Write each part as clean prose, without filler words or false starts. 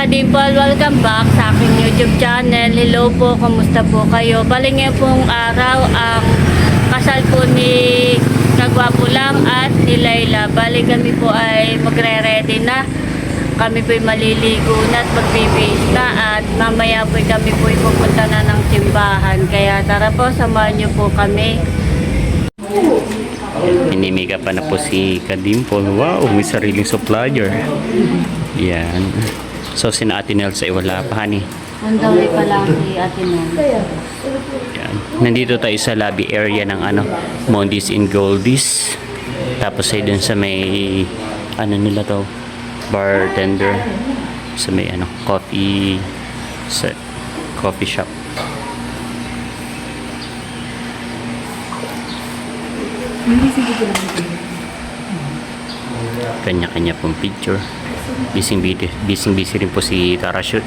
ka-dimple, welcome back sa aking YouTube channel. Hello po, kamusta po kayo? Bali ngayon pong araw ang kasal po ni Kagwapo lang at ni Layla. Bali kami po ay magre-ready na. Kami po ay maliligo na at magbibihis na at mamaya po kami po ay pupunta na ng simbahan. Kaya tara po, samahan niyo po kami. Inimika pa na po si ka-dimple. Wow, may sariling supplier. Yan. So, sina Ate Nels ay wala pa, honey. Andawi pa lang si Ate Nels. Yan. Nandito tayo sa lobby area ng Mondies and Goldies. Tapos ay dun sa may nila to, bartender. Sa may coffee shop. Kanya-kanya pong picture. Busy rin po si Tara Shoot.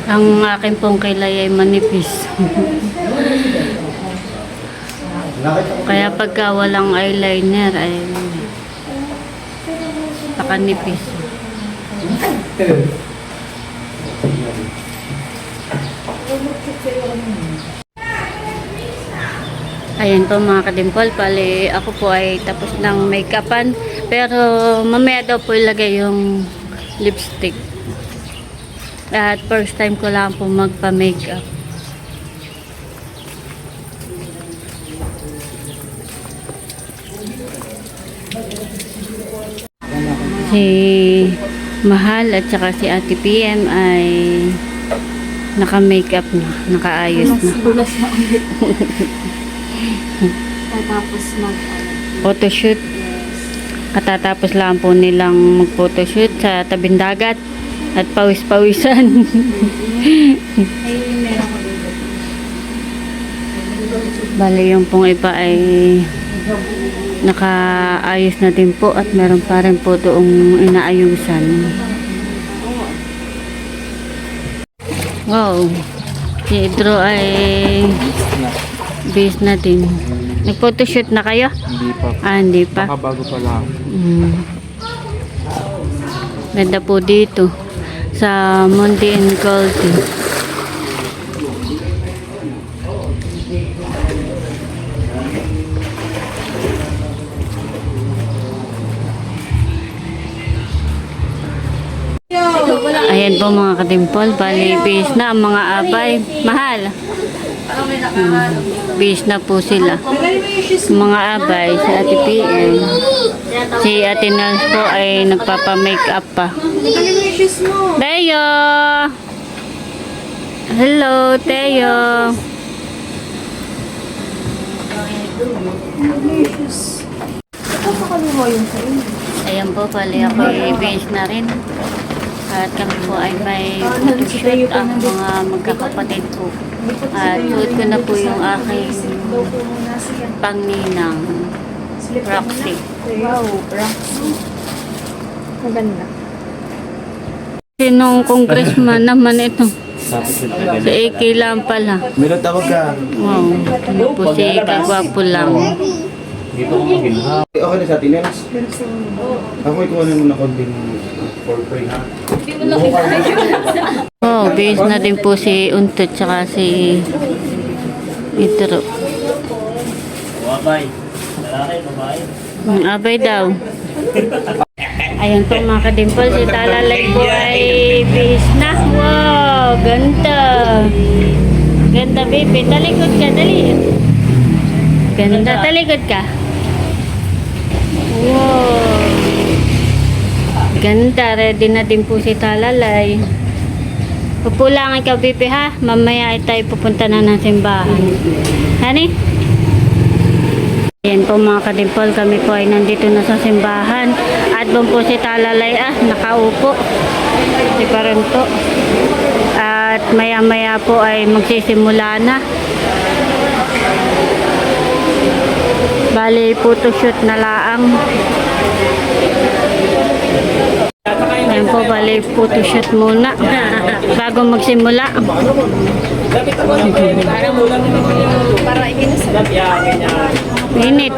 Ang akin pong kilay ay manipis. Kaya pagka walang eyeliner ay pakanipis. Ayan po mga ka-dimple, pali ako po ay tapos ng make-upan, pero mamaya daw po ilagay yung lipstick. At first time ko lang po magpa-makeup. Si Mahal at saka si Ate PM ay naka-makeup na, nakaayos na. Tapos Photoshoot. Katatapos lang po nilang mag-photoshoot sa tabing dagat at pawis-pawisan. Bali yung pong iba ay nakaayos na din po at meron pa rin po doong inaayusan. Wow, si Idro ay base na din. Nag-photoshoot na kayo? Hindi pa. Hindi pa. Baka bago pa lang. Ganda po dito sa Mondies and Goldies. Ayan po mga ka-dimple, bali bis na ang mga abay. Mahal. Bis na po sila. Mga abay sa Ate PM. Si Ate Nels po ay nagpapa-makeup pa. Teo! Hello, Teo! Ayan po, pali ako i-base na rin. At kami po ay may photoshoot ang mga magkakapatid po. At suot ko na po yung aking pangninang Roxy. Wow, Roxy. Maganda. Sinong congressman naman ito? Si AK lang pala. Meron tawag ka. Wow, ano po si Kagwapo lang. Dito ko maging okay na sa Ate Nels. Ako ikuha na muna konting for free ha. Oh, base na din po si Untot tsaka si Itro. Abay. Lalaki, babae. Abay daw. Ayan po mga ka-dimple, si Talalay po ay base na. Wow, ganda. Ganda baby, talikod ka, dali. Ganda, talikod ka. Wow. Ganda, ready na din po si Talalay. Pupulangan ka, Bibi, ha? Mamaya ay tayo pupunta na ng simbahan. Hani? Ayan po mga ka-dimple, kami po ay nandito na sa simbahan. At doon po si Talalay, nakaupo. Si Paranto. at maya-maya po ay magsisimula na. Bali, photoshoot na laang. Ayan po, bali, photoshoot muna bago magsimula. Init.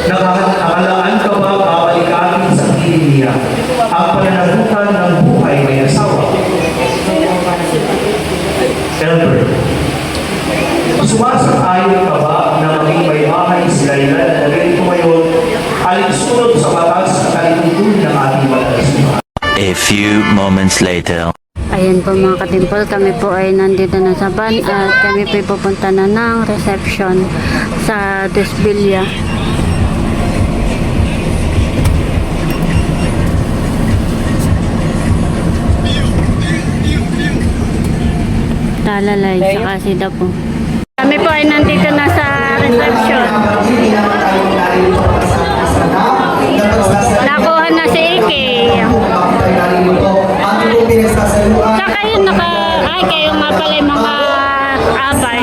Nakakalaan ka ba babalikan sa Biblia ang pananagutan ng buhay may asawa? Elder, sumasang-ayon ka ba na maging may bahay si Laila na naging ngayon alinsunod sa batas na kalitutunin ng ating batas? A few moments later. Ayan po mga katimpol, kami po ay nandito na sa van at kami po pupunta na ng reception sa Desvilla. Talalay, saka sida po. Kami po ay nandito na sa reception. Nakuha na si Ike. Sa kayo ay kayo nga pala yung mga abay.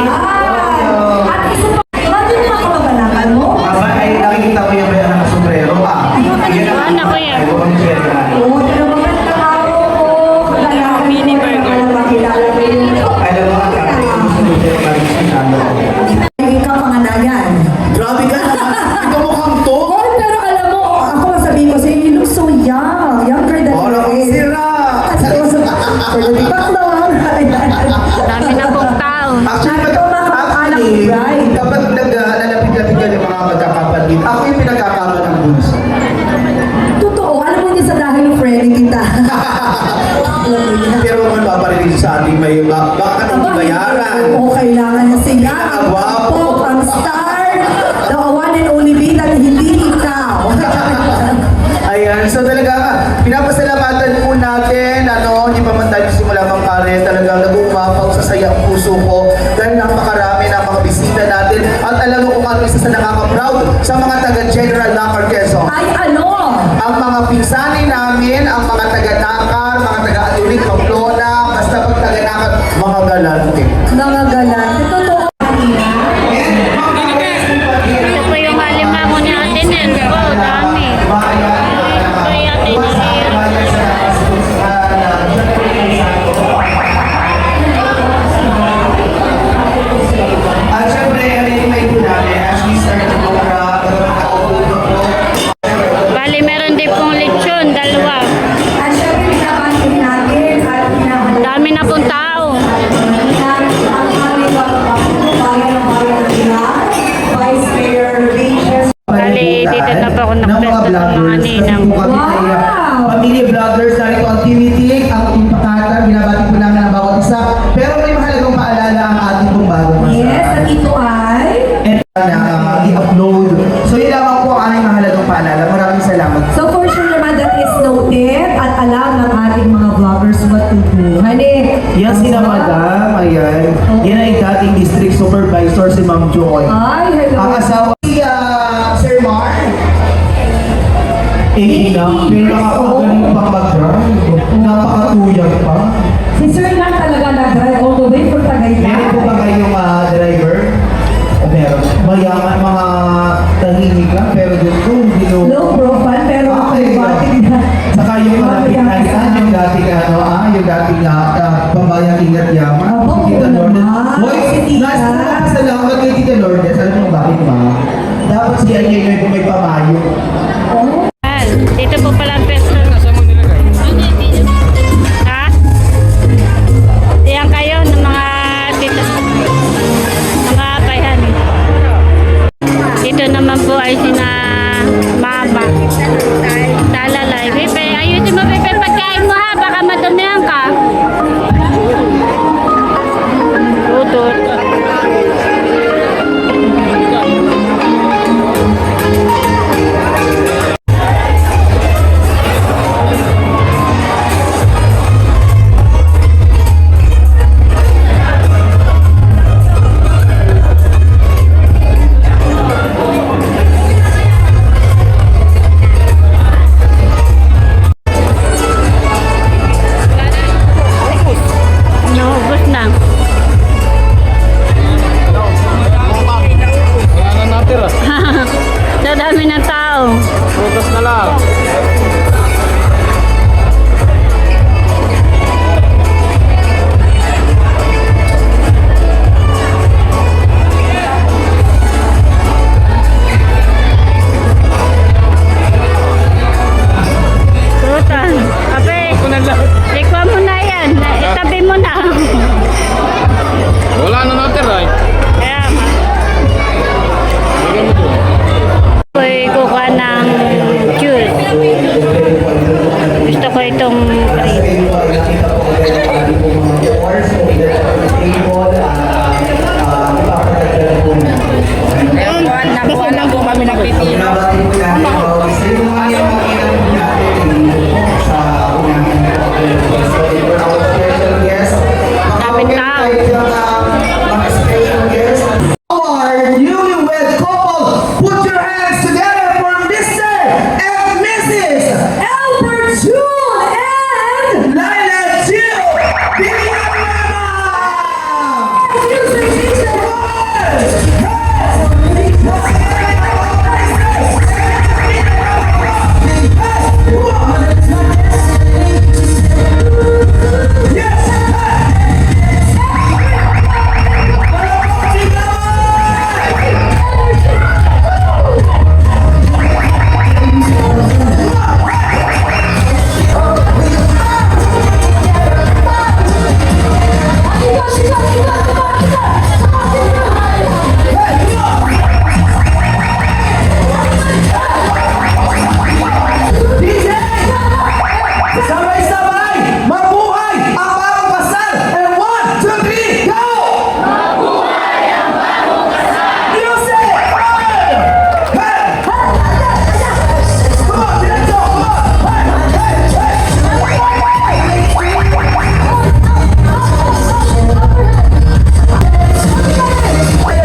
Aba, ay nakikita mo yung bayan ng sombrero. Ano ko yan? Mini burger. Alam mo, Ikaw panganayan. grabe ka! Ikaw mukhang to! Oh, pero alam mo, ako masabihin ko sa'yo, you look so young. Younger than Wala your kang age. sira! Pwede bakla. Dami na pong tao. Actually, kapag lalapit-lapit ka ng mga magkakapatid, ako yung pinagkakama ng bunso. Totoo, alam mo hindi sa dahil ng friend kita. Pero kung paparinig sa ating may baka ka nang bayaran. Oo, kailangan na siya. Ang Gwapo. gwapo, ang star. The one and only bida na hindi ikaw. Ayan, so talaga, pinapasalamatan po natin, hindi pa man tayo simula mang kare, talagang nag-uumapaw sa saya ang puso ko dahil napakarami ng mga bisita natin at alam mo kung ano isa sa nakaka-proud sa mga taga-General Nakar Quezon. Ay, ano? Ang mga pinsani namin, ang mga taga-Nakar, mga taga-Adulit, Pamplona, basta pag taga-Nakar, mga galante. Mga galante. Totoo. Ito po yung alimango ni Ate Nel. Oh, dami. Ito yung Ate Nel. At syempre, may po namin as we start to Bali, meron din pong lechon, dalawa. At syempre, pinapansin natin at pinahalala. Dami na pong tao. Bali, dito na po ako nakapwesto sa mga ninang. Pamilya vloggers, narito ang activity, ang impakata, binabati po namin ang bawat isa. Pero may mahalagang paalala ang ating pong bagong masa. Yes, at ito ay... And i-upload. So yun lamang po ang aming mahalagang paalala. Maraming salamat. So for sure naman that is noted at alam ng ating mga vloggers what to do. Hani? Yan si na madam, ayan. Yan ay dating district supervisor si Ma'am Joy. Ay, hello. Ang asawa si Sir Mar. Na, pero nakakagaling pang mag-drive. Napakatuyag pa. Si Sir lang talaga nag-drive all the way from Tagaytay. Meron po ba kayong driver? Meron. Mayaman, mga tahimik lang, pero doon ko, hindi no. Low profile pero acrobatic na. Saka yung malapit-halian, yung dating yung dating pambayang ingat yaman. Oo, Si Tita Lourdes. naman. Hoy, Si Tita. salamat kay Tita Lourdes. Alam mo bakit ma? Dapat si Anyay kung may pamayo. Dito po pala ang pwesto. Ha? Diyan kayo ng mga dito. Mga bayhan. Dito naman po ay sina Mama. Talalay. Pepe, ayusin mo Pepe pagkain ating po mga oars, kung ilan po yung table, ipapatagdagan po natin. Ayun, nakuha lang po kami ng pipino. Nabati po natin ang bawat isa. Yung mga yung makikita po natin sa unahin po. So, ito po our special guest. Kapit na. Mga special guest. Our newlywed couple, put your hands together for Mr. and Mrs. Albert June and Laila Jill Villanueva! Sabay-sabay! Mabuhay ang bagong kasal! And 1, 2, 3, go! Mabuhay ang bagong kasal! Music! Hey! Hey! Come on, diretso! Come on! Hey! Hey! Hey!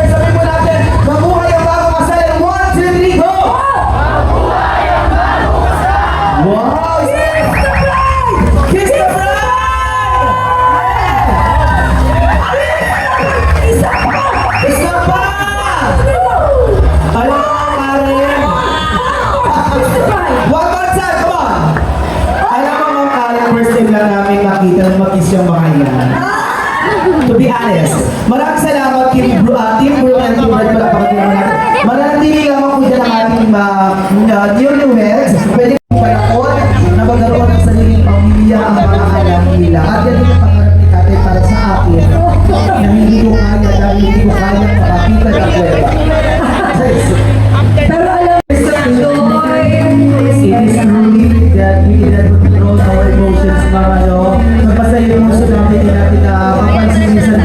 Sabihin mo natin, mabuhay ang bagong kasal! And 1, 2, 3, go! Mabuhay ang bagong kasal! Wow! Kiss the bride! Isa pa! Alam mo, Karen? One more time, come on! Alam mo, Ma'am Karen, first time lang namin makita na mag-kiss yung mga yan. To be honest, maraming salamat Team Blue and Team Red palapakatilang natin. Mananatili lamang po dyan ang ating newlyweds. Pwede po panahon na magkaroon ng sariling pamilya ang mga anak nila. At yan yung pangarap ni tatay para sa akin na hindi ko kaya dahil hindi ko kaya makakita ng pweba. pero alam mo, Joy, It is truly that we cannot control our emotions, mga ano. Magpasa yung emotion natin, hindi natin kapansin minsan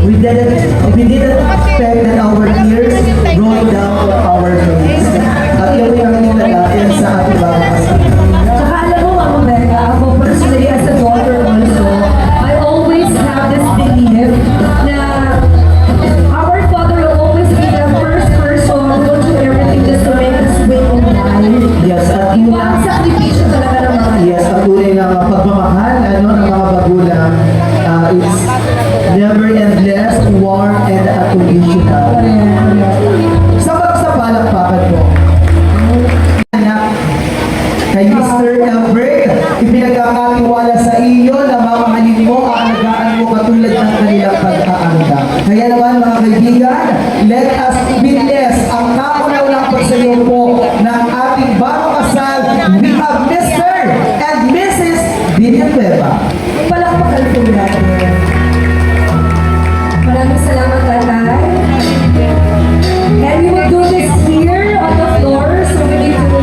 we didn't expect that our tears roll down our face. At yun yung nakikita natin sa ating bagong kasal. Saka alam mo, Mama Becca, ako personally as a daughter also, I always have this belief na our father will always be the first person who will do everything just to make us win in life. Yes, at yun Diba? Ang sakripisyo talaga ng mga yes, ang tunay na pagmamahal ng mga magulang is never endless, warm, and unconditional. Sa palakpakan mo. Anak, kay Mr. Albert, ipinagkakatiwala sa iyo na mamahalin mo, aalagaan mo katulad ng kanilang pag-aalaga. Kaya naman mga kaibigan, let us witness ang kauna-unang pagsayo po ng ating bagong kasal. We have Mr. and Mrs. Villanueva. palakpakan po natin. Maraming salamat, Tatay. And we will do this here on the floor, so we need to...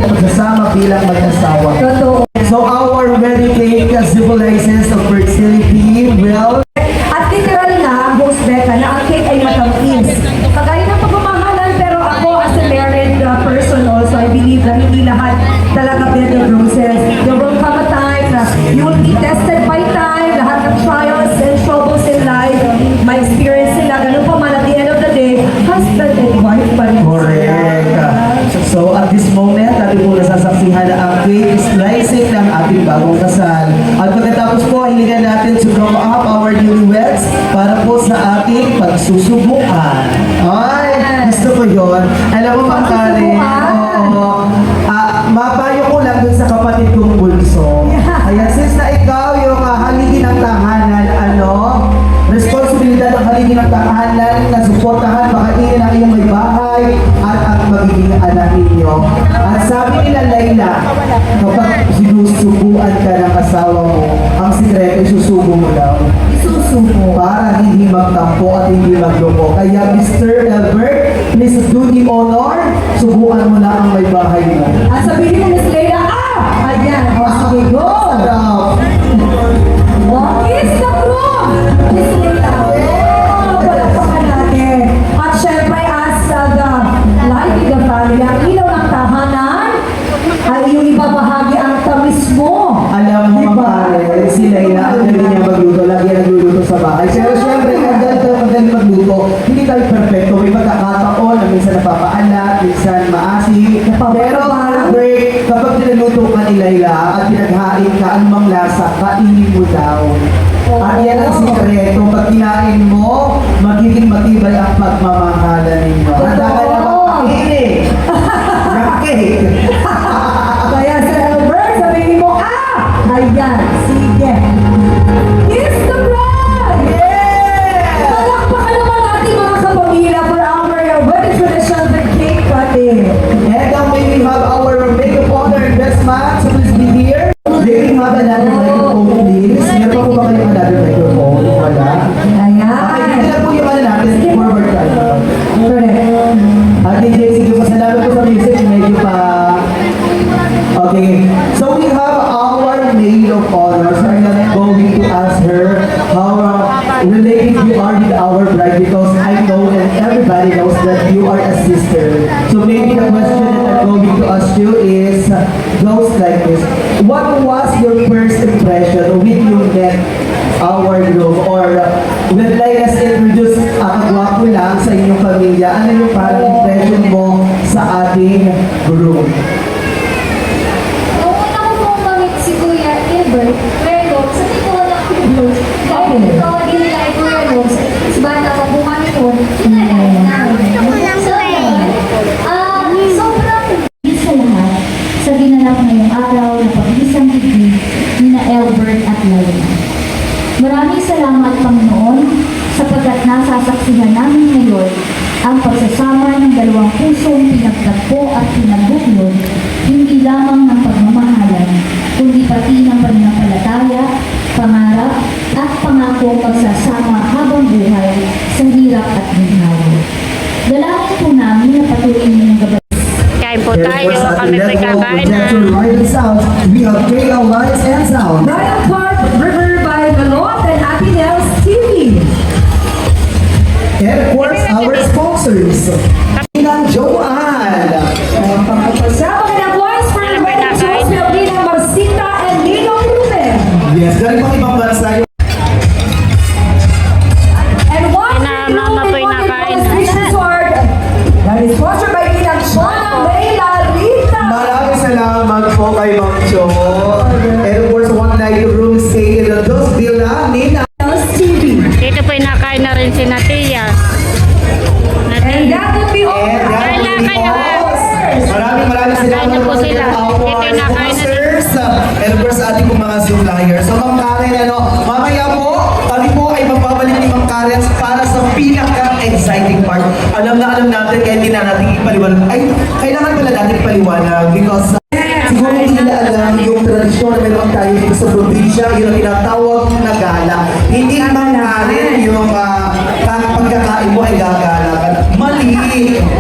Magsasama bilang mag-asawa. Totoo. So our wedding cake symbolizes of fertility, wealth, At literal na, Host Becca, na ang cake ay matamis. Kagaya ng pagmamahalan, pero ako as a married person also, I believe na hindi lahat talaga bed of roses. There will come a time na you will be tested by time, lahat ng trials and troubles in life, may experience sila, ganun pa man at the end of the day, husband and wife pa rin correct. So at this moment, natin po nasasaksihan na ang cake slicing ng ating bagong kasal. At pagkatapos po, hilingan natin to come up our newlyweds para po sa ating pagsusubukan. Ay, gusto ko yun. Alam mo, Ma'am Karen, oo. Mapayo ko lang dun sa kapatid kong bunso. Ayan, since na ikaw yung haligi ng tahanan, responsibilidad ng haligi ng tahanan na suportahan, makatingin ang iyong may bahay at ang magiging anak ninyo. At sabi nila, Layla, kapag sinusubuan ka ng asawa mo, ang sikreto, isusubo mo daw. Isusubo para hindi mag magtampo at hindi magloko. Kaya Mr. Albert, please do the honor. Subukan mo na ang may bahay mo. At sabihin mo, Miss Leila, ayan, o sige, go! Sarap! What is the proof? Miss Leila, palakpakan natin. At syempre, as the life in the family, ang ilaw ng tahanan, ay iyong ibabahagi ang tamis mo. Alam mo, pare, si Leila, ang galing niya magluto. Lagi yan nagluluto sa bahay. Pero syempre, ang galing magluto, hindi tayo perfecto. May pagkakataon na minsan napapaalat, minsan maasi. Pero break, kapag nilaluto ka ni Leila at pinaghain ka, anumang lasa, kainin mo daw. At yan ang sikreto. Pag kinain mo, magiging matibay ang pagmamahalan ninyo. Handa ka na magpakainin. Rocket! Kaya sa Albert, sabihin mo, ayan, sige. Kiss the bride! Yeah! Palakpakan naman natin mga kapamilya for our wedding tradition, the cake cutting. And now may we have our makeup honor and best man, so please be here. May we have another microphone, please. Meron pa po ba kayong another microphone? Wala? Okay, dito na po yung ano natin, forward tayo. At DJ, sige po, salamat po sa music, medyo pa... Okay, so we have our maid of honor. So I'm not going to ask her how related you are with our bride because I know and everybody knows that you are a sister. So maybe the question that I'm going to ask you is goes like this. What was your first impression when you met our groom or when Leila's introduced kagwapo lang sa inyong pamilya? Ano yung parang impression mo sa ating groom? Nung una ko pong mamit si Kuya Albert, pero sa tingin ko na close. Dahil ito din nila ay Kuya Rose, sa bata pa po kami yun, kinalain namin. So, sobrang sa lahat sa ginanap ngayong araw na pag-isang ibig ni na Albert at Laila. Maraming salamat, Panginoon, sapagkat nasasaksihan namin ngayon ang pagsasama ng dalawang pusong pinagtagpo at pinaguklod, hindi lamang ng pagmamahalan, kundi pati ng pananampalataya, pangarap, at pangako pagsasama habang buhay sa hirap at ginhawa. Dalangin po namin na patuloy niyo ng gabay. Kain po tayo, kami may kakain na. We have KL Lights and Sound. Royal Park River by Malot and Happy Nails TV. And of course, our sponsors. Inang Joanne. Kasama ka ng voice for the wedding shows, Melina Marcita and Nino Ruben. Yes, galing pang ibang bansa yun. And one Mama po yung nakain na. Resort that is sponsored by Inang Shona Leila Rita. Maraming salamat po kay Ma'am Jo. And of course, one night room stay in the Dos Villa, Nina. TV. Dito po yung nakain na rin si Natia. And that would be all. And that will be all. Maraming salamat Nakain na po sa sila. our Ito yung nakain na sponsors. And of course, ating pong mga suppliers. So, Ma'am Karen, mamaya po, kami po ay magbabalik ni Ma'am Karen para sa pinaka-exciting part. Alam natin, kaya hindi na natin ipaliwanag. Ay, kailangan pala natin ipaliwanag because siguro hindi nila alam yung tradisyon na meron tayo dito sa probinsya, yun ang tinatawag na gala. Hindi Ma'am Karen yung pagkakain mo ay gagala. Mali!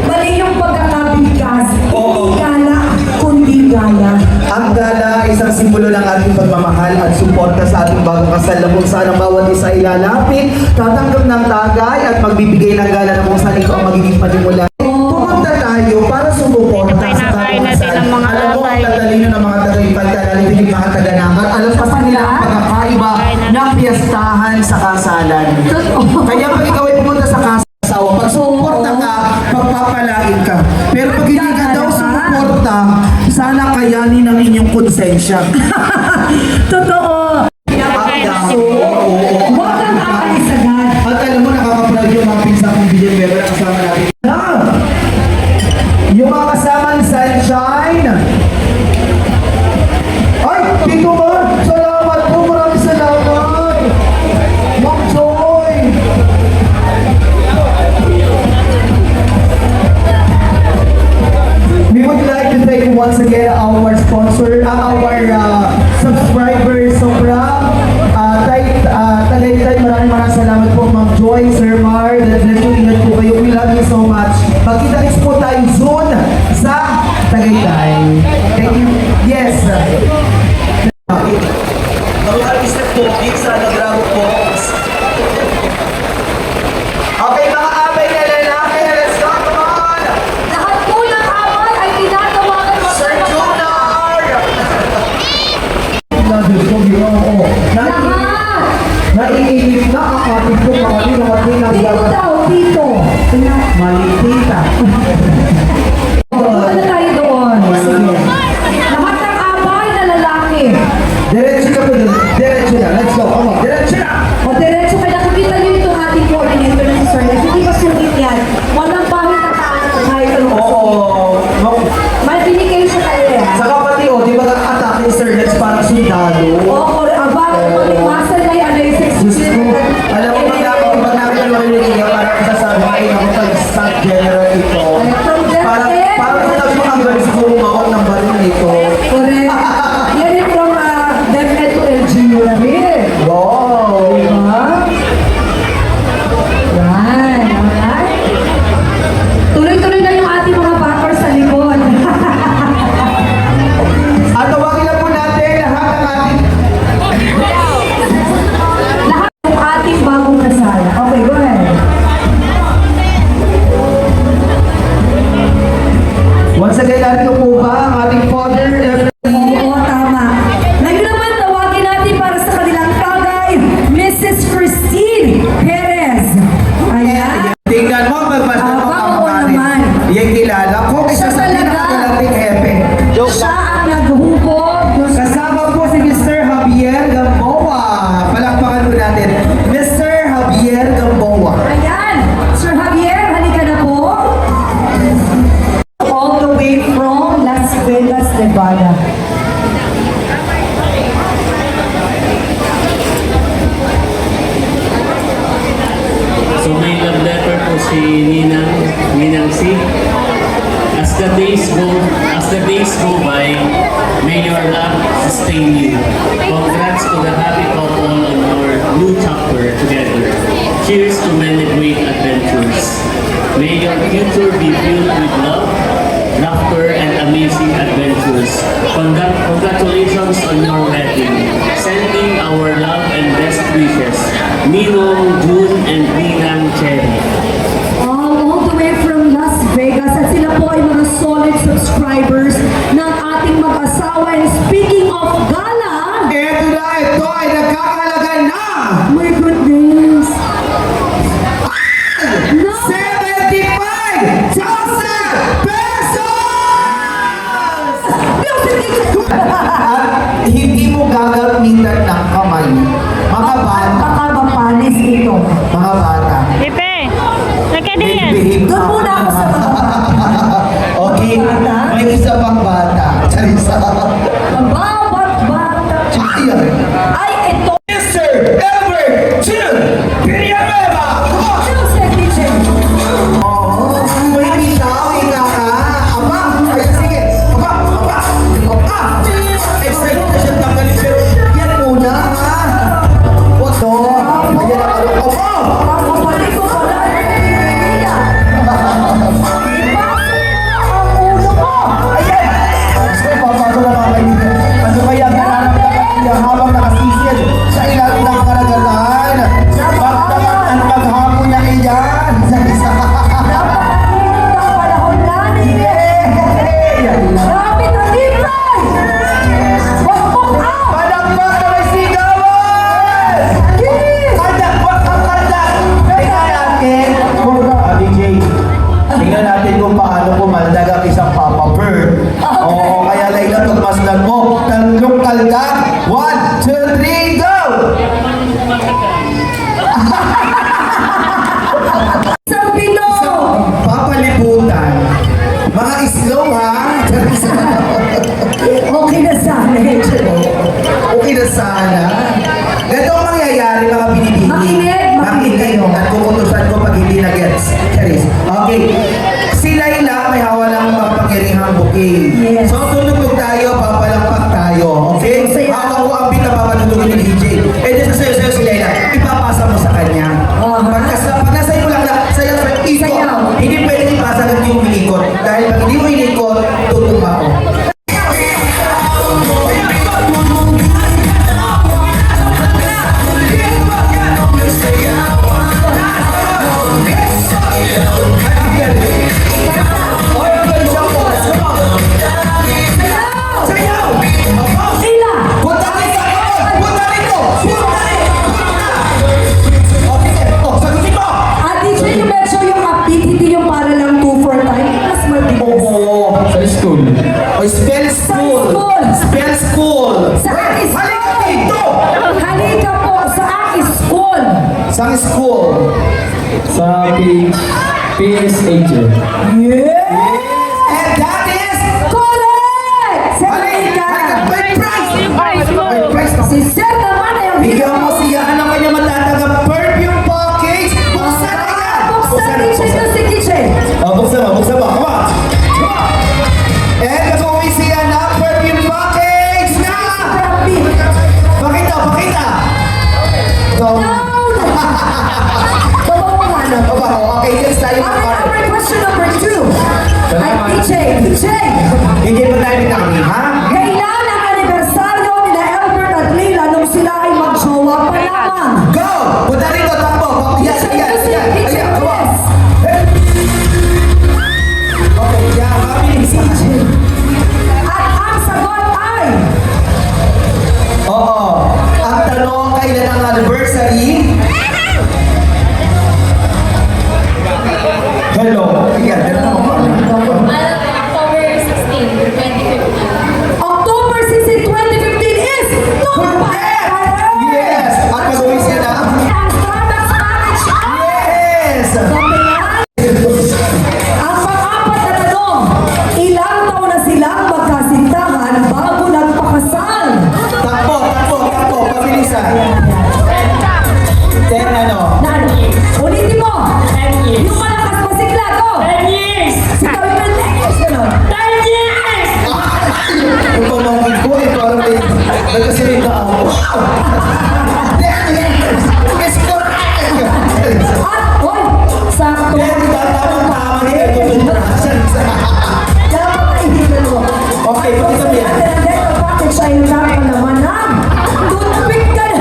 Mali yung pagkakabigkas. Oo. Hindi gala, kundi gala. Ang gala ay isang simbolo ng ating pagmamahal at suporta sa ating bagong kasal na kung saan ang bawat isa ilalapit, tatanggap ng tagay at magbibigay ng gala na kung saan ito ang magiging panimula. Pumunta tayo para sumuporta sa bagong kasal. Alam mo ang tatalino ng mga tagaipanta, lalo din mga taga-nakar. Alam pa sa nila ang pagkakaiba ng piyestahan sa kasalan. Kaya pag ikaw ay pumunta sa kasawa, pag sumuporta ka, pagpapalain ka. Pero pag hindi ka daw sumuporta, sana kayanin ang inyong konsensya. Totoo. Huwag kang aalis agad. At alam mo, nakaka-proud yung mga pinsang video member na kasama natin. Yung mga kasama ni Sunshine. Ay, Tito Mar! Salamat po! Maraming salamat! Ma'am Joy! We would like to thank once again our sponsor, our subscribers. Sobrang Tagaytay, maraming salamat po Ma'am Joy, Sir ingat po kayo. We love you so much. Magkita-kits po tayo soon sa Tagaytay. Thank you. Yes. Mga artista po, sa Nagramo po. Okay, mga abay na lalaki, let's go, come on! Lahat po ng away ay tinatawagan mo Sir Junior! lahat. Naiinip na ang ating po mga Dito daw, dito. Malitita. Ano tayo doon? Sige. Lahat ng away na lalaki. Diretso ka po, diretso na. Let's go, come on, diretso na! O diretso kayo, nakikita niyo itong ating coordinator na si Sir Lex. Hindi ba sungit yan? Walang pahit na taas at kahit anong Oo. may binigay siya kayo eh. Saka pati, di ba atake ni Sir Lex parang sundalo? Oo, aba, pag-iwasan na yan ay Diyos ko, alam mo pag namin ang marinig parang sasabi ay ako pag-stat general ito. Parang sabi mo ang galing sa kumakaot ng baril nito. Correct. Yan yung from DepEd to LGU na rin. Wow! Diba? Yan, alright. Tuloy-tuloy na yung ating mga backers sa likod. At tawagin na po natin lahat ng ating Lahat ng ating bagong kasal. Okay, go ahead. once again, narito po ba ang ating father? Oo, tama. Ngayon naman, tawagin natin para sa kanilang tagay, Mrs. Christine Perez. Ayan. Tingnan mo, magbasta mo Oo kamakanin. naman. Yan kilala ko, isa Siya sa talaga. pinakagalating hepe. Siya ang naghubog. Kasama po si Mr. Javier Gamboa. Palakpakan po natin. Mr. Javier Gamboa. Ayan. Sir Javier, halika na po. All the way from Las Vegas, Nevada. So may love letter po si Ninang C. As the days go by, may your love sustain you. Congrats to the happy couple on your new chapter together. Cheers to many great adventures. May your future be filled with love, laughter, and amazing adventures. Congratulations on your wedding. Sending our love and best wishes. Ninong, June, and Ninang Cherry. All the way from Las Vegas at sila po ay mga solid subscribers ng ating mag-asawa. And speaking of gala, Ito ay nagkakalaga na my goodness. No! 75,000 pesos! At hindi mo gagamitan ng kamay. Mga bata. Makakapanis ito. Mga bata. Pepe, nagkadiyan. Behave Doon muna ako sa Okay, may isa pang bata. Charisa. Ang bawat bata. Ayan. Ay, ito. Mr. Albert Jun Villanueva! Joseph Kitchen. Oo, may bitaw, ika ka. Aba, ay sige. Aba. Excited na siya tanggalin, pero yan muna, ha? Wag to. Ayan ang ano. Aba! Ang kapatid ko pala. Ang ulo mo! Ayan! Gusto ko, papasok na Dahil pag hindi mo inikot, tutumba ko. Punta rito! Punta rito! Oh, sagutin mo! At teacher, yung medyo yung upbeat, hindi yung para lang 2-4 time. Mas mabilis. Oo, sa school. O, spell school. school. Spell school. Sa akin, Halika dito! Halika po sa aking school. Sa school. Sa PSH. And that is... Correct! Halika! Halika! May prize! May prize na. Si Sir naman ay ang Bigyan mo siya ng kanyang matatanggap perfume package. Buksan na yan! Buksan teacher to si teacher. Oh, buksan mo, buksan mo. Come on! Come on! And nag-uwi siya ng perfume package na! Pakita, pakita! So, okay, next tayo mga Okay, partner. our question number 2. Ay, DJ! Hindi pa tayo bitangin, ha? Kailan ang anibersaryo nila Albert at Leila nung sila ay mag-jowa pa lamang? Go! Punta rito, takbo! Yan, yan, yan! Ayan, come on! Okay, yan, mabilis. At ang sagot ay... Oo. Ang tanong, kailan ang anniversary? Hello. Yan, ganun mo. October 16, 2015. October 16, 2015 is... Correct! Yes! At mag-uwi siya na? Ang Starbucks package ay... Yes! Ang pang-apat na tanong, ilang taon na silang magkasintahan bago nagpakasal? Takbo, takbo, takbo. Pabilisan. 10 ano? Ulitin mo! 10 years. Yung malakas masigla, go! 10 years! Si Kawin ng 10 years, gano'n. 10 years! Yung pamangkin ko, eh, parang may kasalita ako. Yes, correct! At, oy, sakto. Then, tamang-tama ni Ito. Dapat naihigan mo. Okay, pakita mo yan. At ang package ay nagkakaroon naman ng toothpick ka na.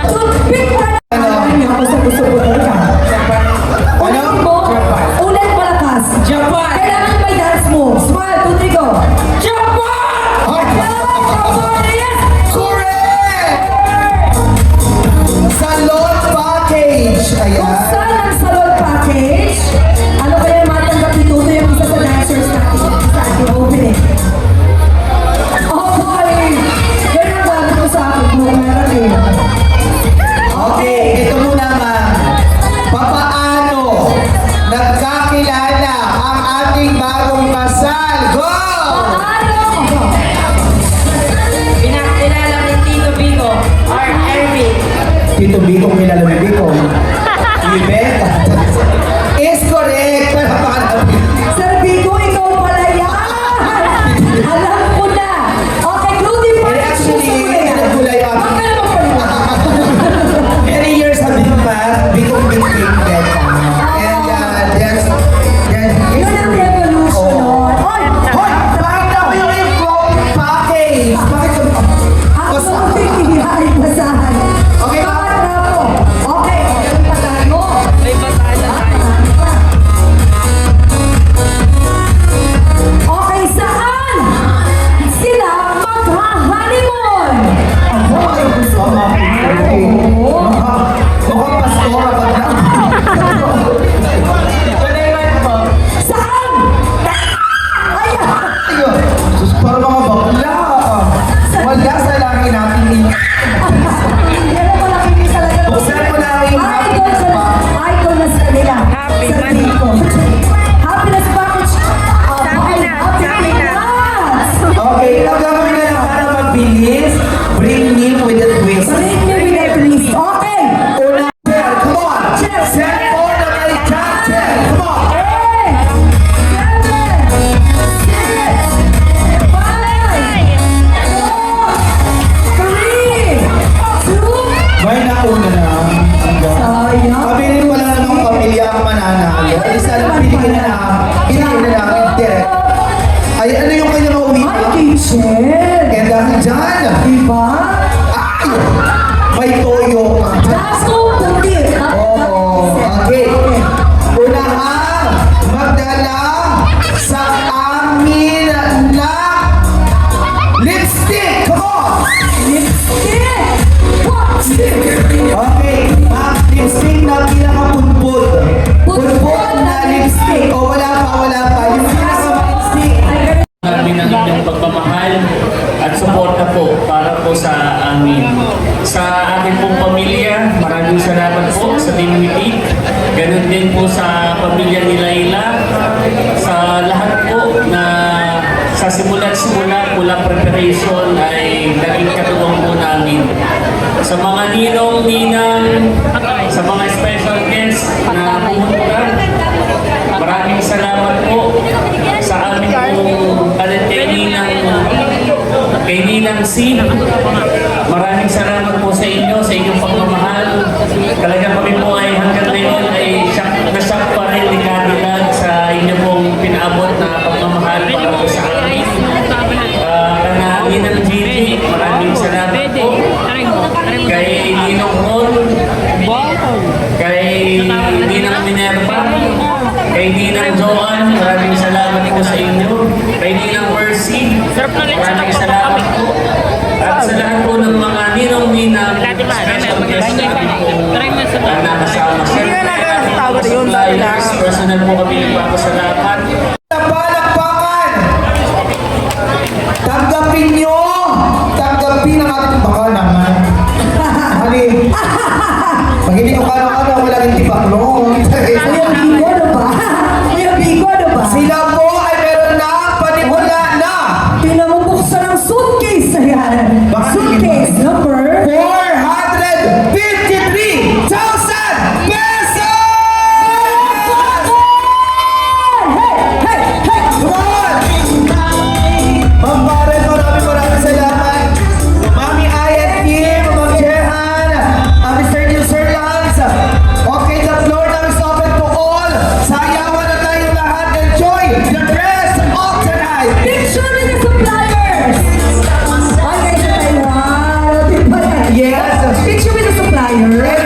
Toothpick ka na. Ano niya, basta gusto ko talaga. Ulitin mo, ulit malakas. Japan! Kailangan may dance move. Smile, 2, 3, go. Ay! Correct! Salon package. Ayan. Saan ang salon package? Ano kaya yung matanggap dito? Ito yung isa sa dancers natin. Sa ating opening. Okay. Ganun gagawin ko sa akin mo. Meron eh. Okay, ito muna ma'am. Papaano nagkakilala ang ating bagong kasal? Go! Paano? Pinakilala ni Tito Bigo, or Erwin. Tito Bicong kilala ni Bicong. Ibet. Is correct. Sir Bigo, ikaw pala yan. Alam ko na. Okay, Clothing And actually, nagkulay up. Many years have been passed. Bicong Bicong Bet. And that's... Yun ang revolution nun. Oy! Hoy! Pakita ko yung clothing package! Bakit Ang clothing ay basahan. Okay, ma'am. Pangatlo po. Okay, basahan mo. May basahan na tayo. Okay, saan sila magha-honeymoon? Mukhang pastora ba na? Saan? Ayan! Ayun. Sus, para mga bakla. Wala sa laki natin. Pero wala kami talaga. Buksan mo na yung Idol na sa kanila. Happy Sa money. Bicol. Happiness package. Happiness. Okay, ang gagawin na lang para mabilis. Bring me with a twist. Bring me with a please. Okay. Una, come on. Set for the American. Come on. 8, 7, 6, 5, 4, 3, 2, May nauna na. sayang. Kabilin wala namang pamilya ang mananalo. Isa lang pinigyan na lang. Michelle! Kaya dahil dyan, Diba? ay, may toyo ka. Daso puti! Oo, okay. Unahang magdala sa amin na lipstick. Come on! Lipstick! Lipstick! Okay, lipstick na pinakapunput. Punput na lipstick. O wala pa. Yung pinaka-lipstick. namin ang inyong pagmamahal at suporta po para po sa amin. Sa akin pong pamilya, maraming salamat po sa Dimwiti. Ganun din po sa pamilya ni Layla. Sa lahat po na sa simula mula preparation ay naging katuwang po namin. Sa mga ninong, ninang, sa mga special guests na pumunta, maraming salamat po sa amin pong kay Ninang C. Maraming salamat po sa inyo, sa inyong pagmamahal. Talagang kami po ay hanggang ngayon ay na-shock pa rin ni Cadillac sa inyo pong pinaabot na pagmamahal para po sa amin. Kana Ninang Gigi, maraming salamat po. Kay Ninong Ron, kay Ninang Minerva, kay Ninang Joan, maraming salamat po sa inyo. Kay Ninang Mercy, maraming salamat po. At sa lahat po ng mga ninong-ninang special guest natin po na nakasama. Siyempre, personal po kami nagpapasalamat. Palakpakan! Tanggapin nyo! Tanggapin ang ating baka naman. Hali. Pag hindi ko kano-kano, wala kang tipaklong. Kuya Bigo, ano ba? Kuya Bigo, ano ba? Sila po ay meron na panimula na Pinamubuksan ng suitcase na yan. Bakit? Suitcase number 453,000 pesos! Hey! Come on! Ma'am Karen, maraming salamat. Mami Ayat Kim, Ma'am Jehan, Mr. Sir Lance. Okay, the floor now is open to all. Sayawan na tayong lahat. Enjoy the rest of the night. Picture with the suppliers! Okay, sa tayo. Diba yan? Yes. Picture with the suppliers.